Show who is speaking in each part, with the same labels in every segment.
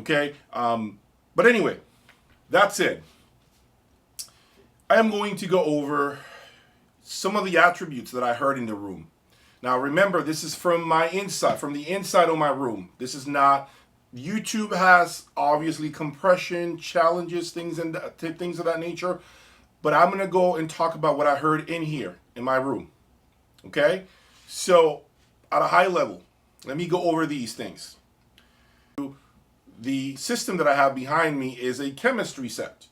Speaker 1: Okay, but anyway, that's it. I am going to go over some of the attributes that I heard in the room. Now remember, this is from my inside, from the inside of my room. This is not, YouTube has obviously compression, challenges, things of that nature. But I'm going to go and talk about what I heard in here, in my room. Okay? So, at a high level, let me go over these things. The system that I have behind me is a chemistry set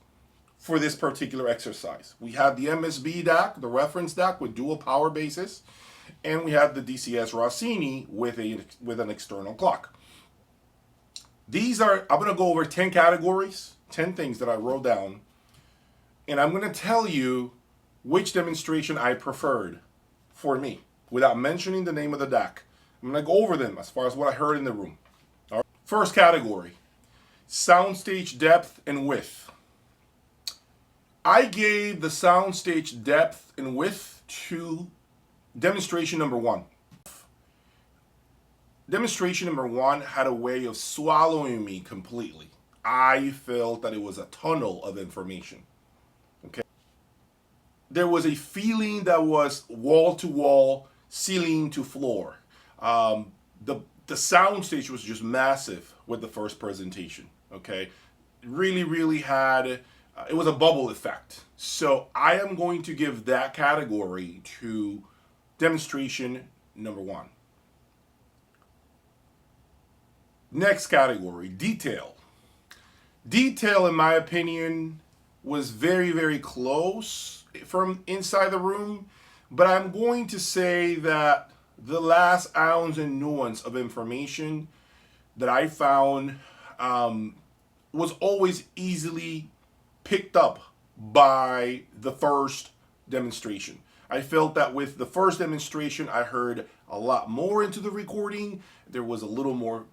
Speaker 1: for this particular exercise. We have the MSB DAC, the reference DAC with dual power bases, and we have the DCS Rossini with an external clock. These are, I'm going to go over 10 categories, 10 things that I wrote down, and I'm going to tell you which demonstration I preferred for me, without mentioning the name of the DAC. I'm going to go over them as far as what I heard in the room. All right. First category, soundstage depth and width. I gave the soundstage depth and width to demonstration number 1. Demonstration number 1 had a way of swallowing me completely. I felt that it was a tunnel of information. Okay. There was a feeling that was wall to wall, ceiling to floor. The soundstage was just massive with the first presentation. Okay. It really had, it was a bubble effect. So I am going to give that category to demonstration number 1. Next category, detail. Detail, in my opinion, was very close from inside the room, but I'm going to say that the last ounce and nuance of information that I found was always easily picked up by the first demonstration. I felt that with the first demonstration, I heard a lot more into the recording. There was a little more,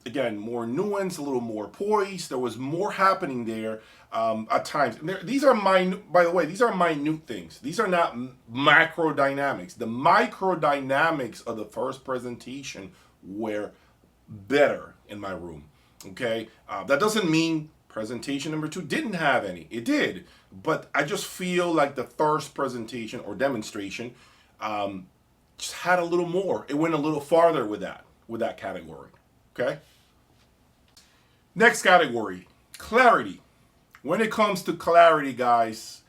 Speaker 1: again, more nuance, a little more poise. There was more happening there at times. These are by the way, these are minute things. These are not macro dynamics. The micro dynamics of the first presentation were better in my room. Okay, that doesn't mean presentation number 2 didn't have any. It did, but I just feel like the first presentation or demonstration just had a little more. It went a little farther with that category. Okay. Next category, clarity. When it comes to clarity, guys,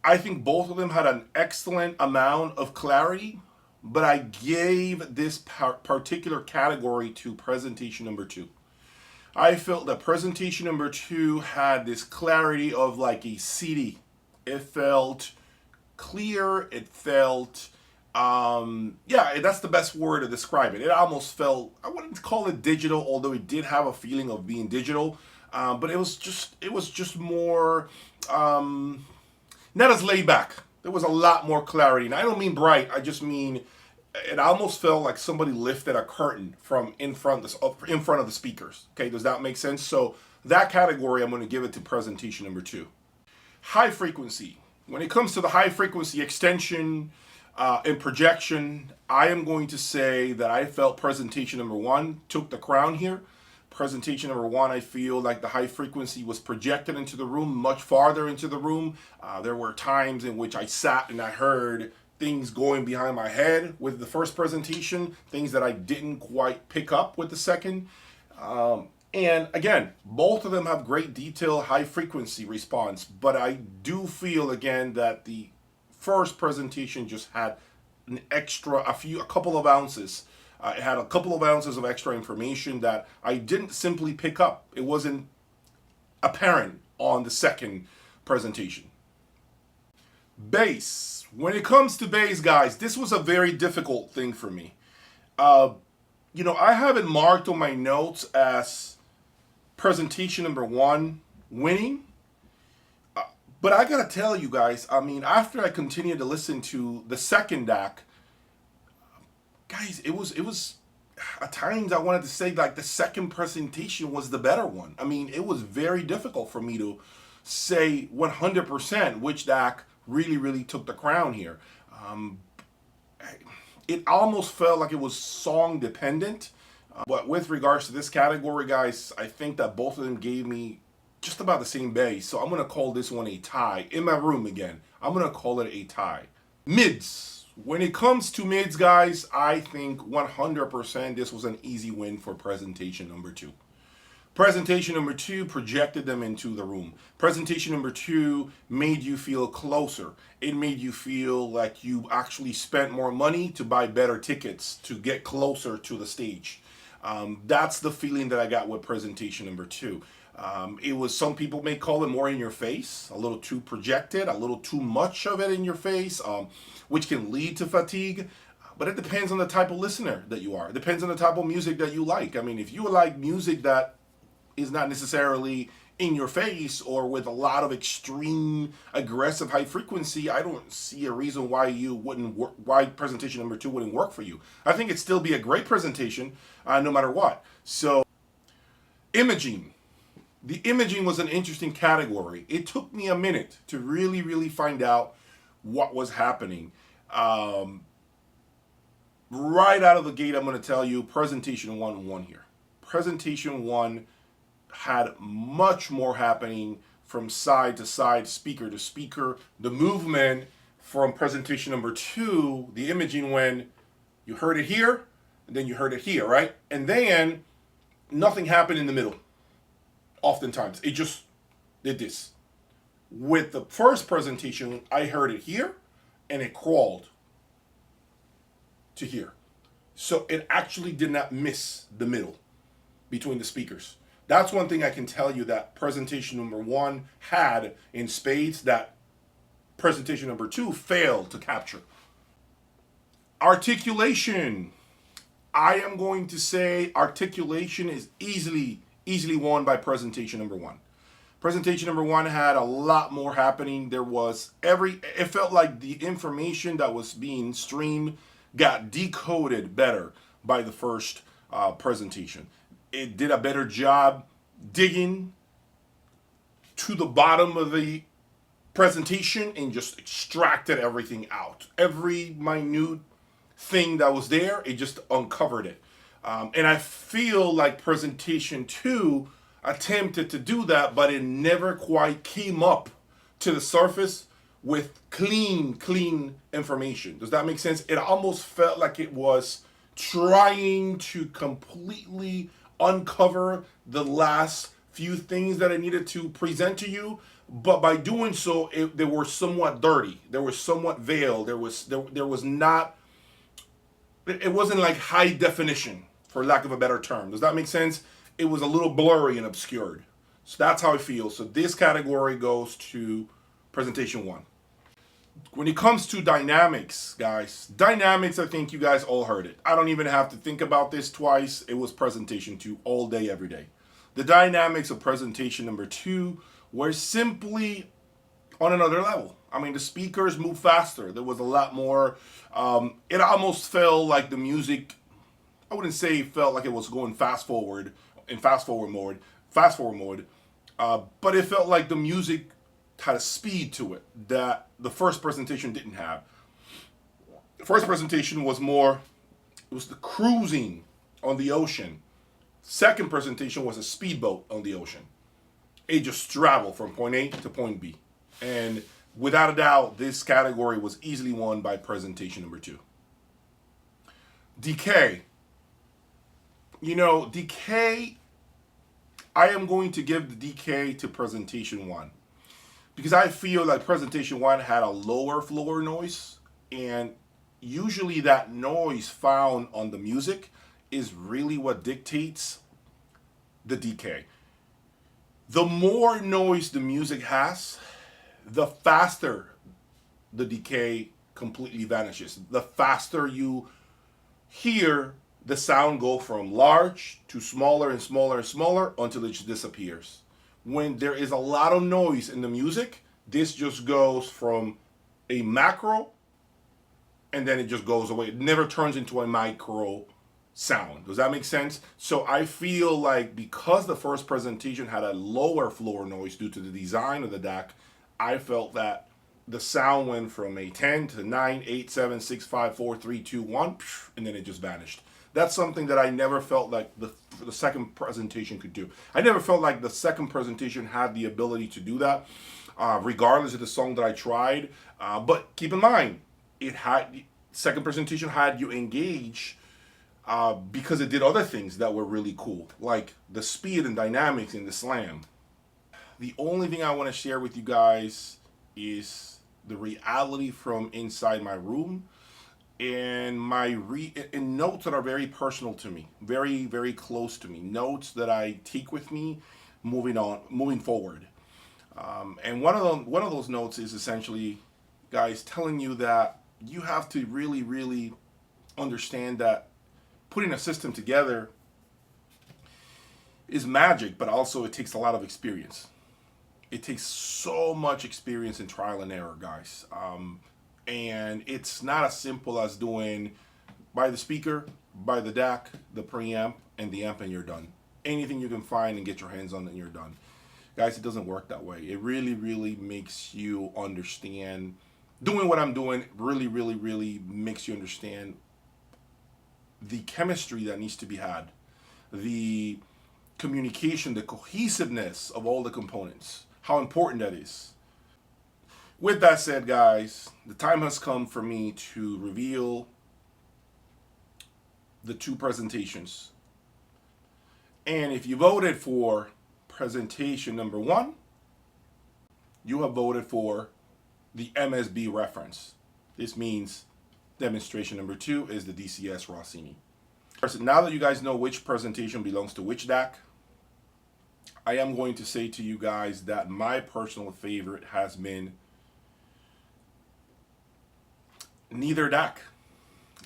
Speaker 1: I think both of them had an excellent amount of clarity, but I gave this particular category to presentation number 2. I felt that presentation number 2 had this clarity of like a CD. It felt clear. It felt, yeah, that's the best word to describe it. It almost felt, I wouldn't call it digital, although it did have a feeling of being digital. But it was just more, not as laid back. There was a lot more clarity. And I don't mean bright. I just mean it almost felt like somebody lifted a curtain from in front of the speakers. Okay, does that make sense? So that category, I'm going to give it to presentation number 2. High frequency. When it comes to the high frequency extension and projection, I am going to say that I felt presentation number 1 took the crown here. Presentation number 1, I feel like the high frequency was projected into the room, much farther into the room. There were times in which I sat and I heard things going behind my head with the first presentation, things that I didn't quite pick up with the second. And again, both of them have great detail, high frequency response, but I do feel again that the first presentation just had an extra, a couple of ounces. It had a couple of ounces of extra information that I didn't simply pick up. It wasn't apparent on the second presentation. Bass. When it comes to bass, guys, this was a very difficult thing for me. You know, I have it marked on my notes as presentation number 1 winning. But I gotta tell you guys, I mean, after I continued to listen to the second DAC, guys, it was at times I wanted to say like the second presentation was the better one. I mean, it was very difficult for me to say 100% which DAC really took the crown here. It almost felt like it was song dependent. But with regards to this category, guys, I think that both of them gave me just about the same base. So I'm going to call this one a tie. In my room again, I'm going to call it a tie. Mids. When it comes to mids, guys, I think 100% this was an easy win for presentation number 2. Presentation number 2 projected them into the room. Presentation number 2 made you feel closer. It made you feel like you actually spent more money to buy better tickets to get closer to the stage. That's the feeling that I got with presentation number 2. It was, some people may call it more in your face, a little too projected, a little too much of it in your face, which can lead to fatigue. But it depends on the type of listener that you are. It depends on the type of music that you like. I mean, if you like music that is not necessarily in your face or with a lot of extreme aggressive high frequency, I don't see a reason why you wouldn't work, why presentation number 2 wouldn't work for you. I think it'd still be a great presentation no matter what. So imaging. The imaging was an interesting category. It took me a minute to really find out what was happening. Right out of the gate, I'm going to tell you presentation 1 won here. Presentation 1 had much more happening from side to side, speaker to speaker. The movement from presentation number 2, the imaging, when you heard it here, and then you heard it here, right? And then nothing happened in the middle. Oftentimes, it just did this. With the first presentation, I heard it here, and it crawled to here. So it actually did not miss the middle between the speakers. That's one thing I can tell you that presentation number 1 had in spades that presentation number 2 failed to capture. Articulation. I am going to say articulation is easily won by presentation number 1. Presentation number 1 had a lot more happening. There was it felt like the information that was being streamed got decoded better by the first presentation. It did a better job digging to the bottom of the presentation and just extracted everything out. Every minute thing that was there, it just uncovered it. And I feel like presentation 2 attempted to do that, but it never quite came up to the surface with clean information. Does that make sense? It almost felt like it was trying to completely uncover the last few things that I needed to present to you, but by doing so, they were somewhat dirty. They were somewhat veiled. There was not. It wasn't like high definition, for lack of a better term. Does that make sense? It was a little blurry and obscured. So that's how I feel. So this category goes to presentation 1. When it comes to dynamics, guys, dynamics, I think you guys all heard it. I don't even have to think about this twice. It was presentation 2 all day, every day. The dynamics of presentation number 2 were simply on another level. I mean, the speakers moved faster. There was a lot more. It almost felt like the music, I wouldn't say it felt like it was going fast forward mode, but it felt like the music had a speed to it that the first presentation didn't have. The first presentation was more, it was the cruising on the ocean. Second presentation was a speedboat on the ocean. It just traveled from point A to point B. And without a doubt, this category was easily won by presentation number 2. Decay. You know, decay, I am going to give the decay to presentation 1. Because I feel like presentation 1 had a lower floor noise, and usually that noise found on the music is really what dictates the decay. The more noise the music has, the faster the decay completely vanishes. The faster you hear the sound go from large to smaller and smaller and smaller until it just disappears. When there is a lot of noise in the music, this just goes from a macro and then it just goes away. It never turns into a micro sound. Does that make sense? So I feel like because the first presentation had a lower floor noise due to the design of the DAC, I felt that the sound went from a 10 to 9, 8, 7, 6, 5, 4, 3, 2, 1, and then it just vanished. That's something that I never felt like the second presentation could do. I never felt like the second presentation had the ability to do that, regardless of the song that I tried. But keep in mind, it had second presentation had you engage because it did other things that were really cool, like the speed and dynamics in the slam. The only thing I want to share with you guys is the reality from inside my room and and notes that are very personal to me, very very close to me, notes that I take with me moving forward. And one of those notes is essentially, guys, telling you that you have to really really understand that putting a system together is magic, but also it takes a lot of experience. It takes so much experience and trial and error, guys. And it's not as simple as doing by the speaker, by the DAC, the preamp, and the amp, and you're done. Anything you can find and get your hands on, and you're done. Guys, it doesn't work that way. It really, really makes you understand. Doing what I'm doing really, really, really makes you understand the chemistry that needs to be had, the communication, the cohesiveness of all the components, how important that is. With that said, guys, the time has come for me to reveal the two presentations. And if you voted for presentation number 1, you have voted for the MSB reference. This means demonstration number 2 is the DCS Rossini. Now that you guys know which presentation belongs to which DAC, I am going to say to you guys that my personal favorite has been neither DAC.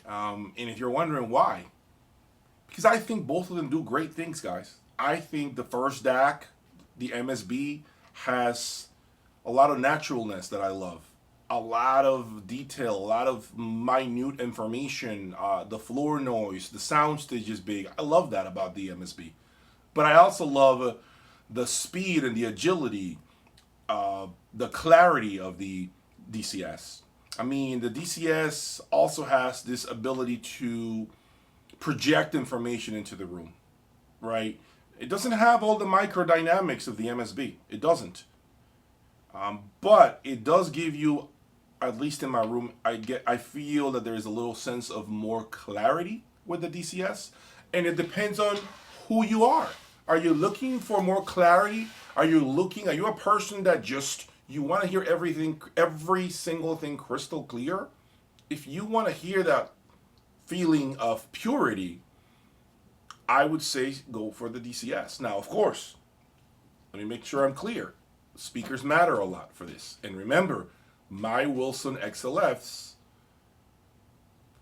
Speaker 1: And if you're wondering why, because I think both of them do great things, guys. I think the first DAC, the MSB, has a lot of naturalness that I love. A lot of detail, a lot of minute information, the floor noise, the sound stage is big. I love that about the MSB. But I also love the speed and the agility, the clarity of the DCS. I mean, the DCS also has this ability to project information into the room, right? It doesn't have all the microdynamics of the MSB. It doesn't. But it does give you, at least in my room, I feel that there is a little sense of more clarity with the DCS. And it depends on who you are. Are you looking for more clarity? Are you a person that just, you want to hear everything, every single thing crystal clear? If you want to hear that feeling of purity, I would say go for the DCS. Now, of course, let me make sure I'm clear. Speakers matter a lot for this. And remember, my Wilson XLFs,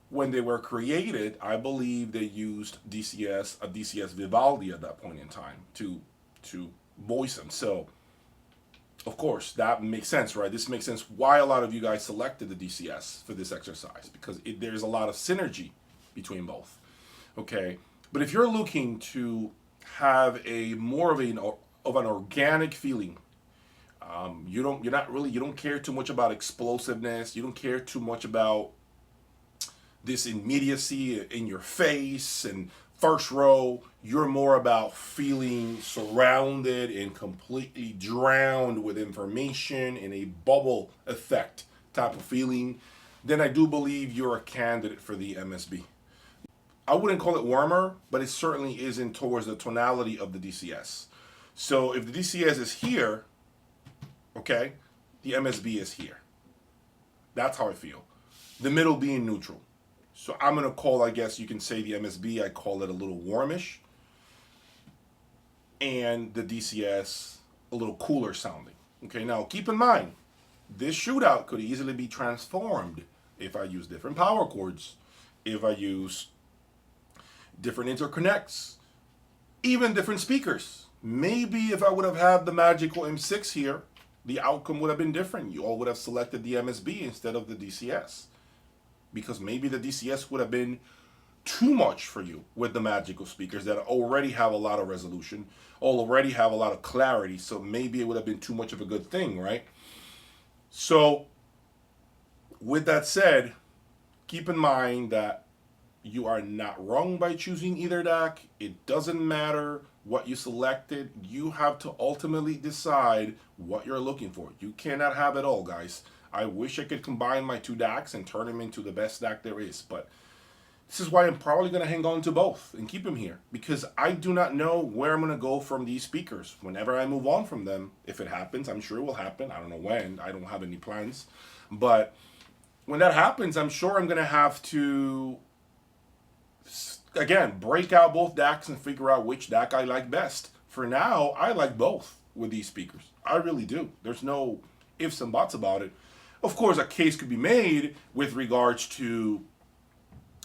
Speaker 1: when they were created, I believe they used a DCS Vivaldi at that point in time to voice them. So, of course, that makes sense, right? This makes sense why a lot of you guys selected the DCS for this exercise, because there's a lot of synergy between both. Okay, but if you're looking to have a more of an organic feeling, you don't care too much about explosiveness. You don't care too much about this immediacy in your face and first row. You're more about feeling surrounded and completely drowned with information in a bubble effect type of feeling. Then I do believe you're a candidate for the MSB. I wouldn't call it warmer, but it certainly isn't towards the tonality of the DCS. So if the DCS is here, okay, the MSB is here. That's how I feel. The middle being neutral. So I'm going to call, I guess you can say, the MSB, I call it a little warmish. And the DCS, a little cooler sounding. Okay, now keep in mind, this shootout could easily be transformed if I use different power chords, if I use different interconnects, even different speakers. Maybe if I would have had the magical M6 here, the outcome would have been different. You all would have selected the MSB instead of the DCS. Because maybe the DCS would have been too much for you with the magical speakers that already have a lot of resolution, already have a lot of clarity, so maybe it would have been too much of a good thing, right? So, with that said, keep in mind that You are not wrong by choosing either deck. It doesn't matter what you selected. You have to ultimately decide what you're looking for. You cannot have it all, guys. I wish I could combine my two decks and turn them into the best deck there is, but this is why I'm probably going to hang on to both and keep them here, because I do not know where I'm going to go from these speakers. Whenever I move on from them, if it happens, I'm sure it will happen. I don't know when. I don't have any plans. But when that happens, I'm sure I'm going to have to, again, break out both decks and figure out which deck I like best. For now, I like both with these speakers. I really do. There's no ifs and buts about it. Of course, a case could be made with regards to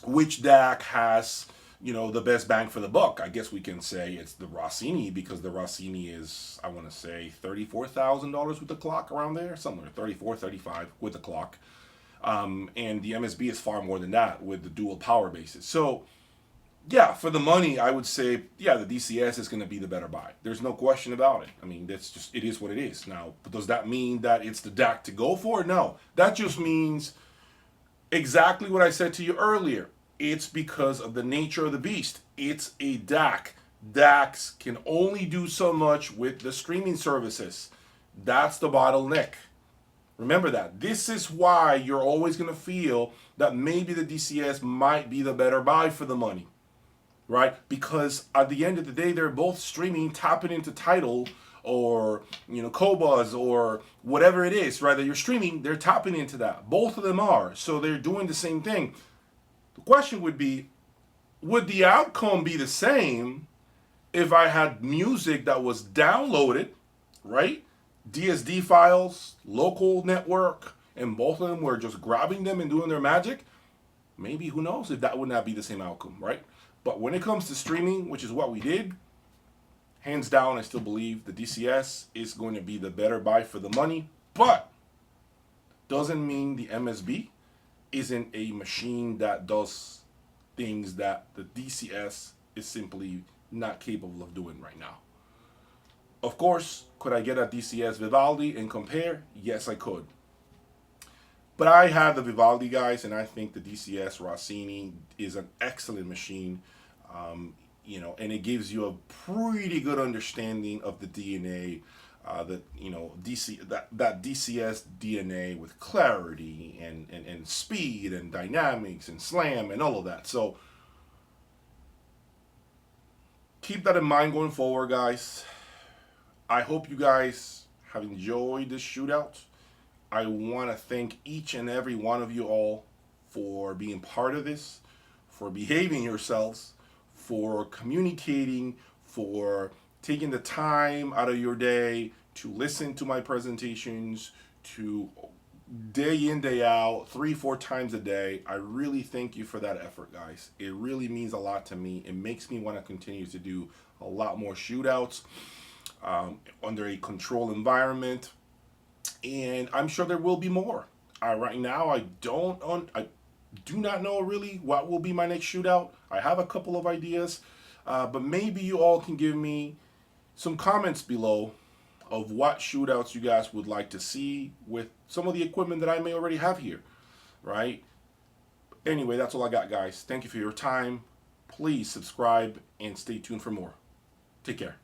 Speaker 1: which deck has, the best bang for the buck. I guess we can say it's the Rossini, because the Rossini is, I want to say, $34,000 with the clock, around there, somewhere 34, 35 with the clock. And the MSB is far more than that with the dual power bases. So, yeah, for the money, I would say, yeah, the DCS is going to be the better buy. There's no question about it. I mean, that's just, it is what it is. Now, does that mean that it's the deck to go for? No. That just means exactly what I said to you earlier. It's because of the nature of the beast. It's a DAC. DACs can only do so much with the streaming services. That's the bottleneck. Remember that. This is why you're always going to feel that maybe the DCS might be the better buy for the money, right? Because at the end of the day, they're both streaming, tapping into Tidal or, Qobuz or whatever it is, right? That you're streaming, they're tapping into that. Both of them are. So they're doing the same thing. The question would be, would the outcome be the same if I had music that was downloaded, right? DSD files, local network, and both of them were just grabbing them and doing their magic? Maybe, who knows if that would not be the same outcome, right? But when it comes to streaming, which is what we did, hands down, I still believe the DCS is going to be the better buy for the money. But doesn't mean the MSB isn't a machine that does things that the DCS is simply not capable of doing right now. Of course, could I get a DCS Vivaldi and compare? Yes, I could. But I have the Vivaldi, guys, and I think the DCS Rossini is an excellent machine. And it gives you a pretty good understanding of the DNA, that DCS DNA with clarity and speed and dynamics and slam and all of that. So keep that in mind going forward, guys. I hope you guys have enjoyed this shootout. I want to thank each and every one of you all for being part of this, for behaving yourselves, for communicating, for taking the time out of your day to listen to my presentations, to day in, day out, 3-4 times a day. I really thank you for that effort, guys. It really means a lot to me. It makes me want to continue to do a lot more shootouts under a controlled environment. And I'm sure there will be more. Right now, I do not know really what will be my next shootout. I have a couple of ideas, but maybe you all can give me some comments below of what shootouts you guys would like to see with some of the equipment that I may already have here, right? Anyway, that's all I got, guys. Thank you for your time. Please subscribe and stay tuned for more. Take care.